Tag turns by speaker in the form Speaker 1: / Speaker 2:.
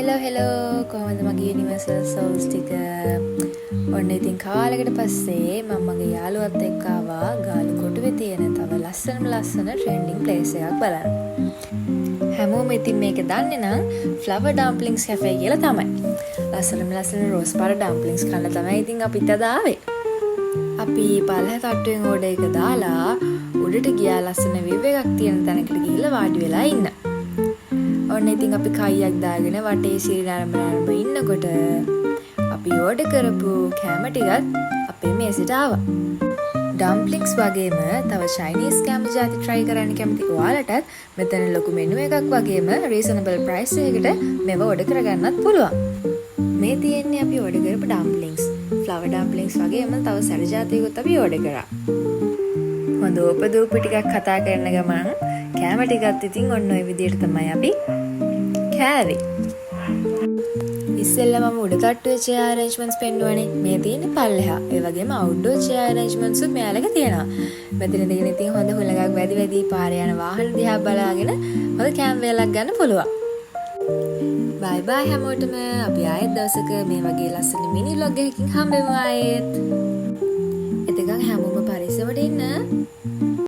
Speaker 1: Hello කොහොමද මගේ universal souls ටික ඔන්න ඉතින් කාලෙකට පස්සේ මම මගේ යාළුවත් එක්ක ආවා ගාලු කොටුවේ තියෙන තව ලස්සන ට්‍රෙන්ඩින් ප්ලේස් එකක් බලන්න. හැමෝම ඉතින් මේක දන්නේ නම් ෆ්ලවර් ඩම්ප්ලින්ග්ස් කැෆේ කියලා තමයි. ලස්සන රෝස් පාට ඩම්ප්ලින්ග්ස් කන්න තමයි ඉතින් අපිත් අද ආවේ. අපි පල්ලෙහා තට්ටුවෙන් ඕඩර් එක දාලා උඩට ගියා ලස්සන විව් එකක් තියෙන තැනකට ගිහිල්ලා වාඩි වෙලා ඉන්න. ඔන්න ඉතින් අපි කයියක් දාගෙන වටේ සිරි නරඹ ඉන්නකොට අපි ඕඩර් කරපු කෑම ටිකත් අපේ මේසෙට ආවා. ඩම්ප්ලින්ග්ස් වගේම තව චයිනීස් කෑම ಜಾති try කරන්න කැමති ඔයාලටත් මෙතන ලොකු මෙනු එකක් වගේම රීසනබල් ප්‍රයිස් එකකට මේව ඕඩර් කරගන්නත් පුළුවන්. මේ තියෙන්නේ අපි ඕඩර් කරපු ඩම්ප්ලින්ග්ස්. ෆ්ලවර් ඩම්ප්ලින්ග්ස් වගේම තව සැර ಜಾතියකුත් අපි ඕඩර් කරා. හොඳ ඕපදූප ටිකක් කතා කරන ගමන් කෑම ටිකත් ඉතින් ඔන්න ඔය විදිහට තමයි අපි කෑවේ. ඉස්සෙල්ලා මම උඩ තට්ටුවේ chair arrangements පෙන්නුවනේ. මේ තියෙන්නේ පල්ලෙහා. ඒ වගේම outdoor chair arrangements උත් මෙයාලක තියෙනවා. මෙතන ඉඳගෙන ඉතින් හොඳ හුලඟක් වැඩි පාරේ යන වාහන දිහා බලාගෙන හොඳ කැම්ප් වේලක් ගන්න පුළුවන්. බයි හැමෝටම අපි ආයෙත් දවසක මේ වගේ ලස්සන මිනි vlog එකකින් හම්බෙමු ආයෙත්. එතකන් හැමෝම පරිස්සමට ඉන්න.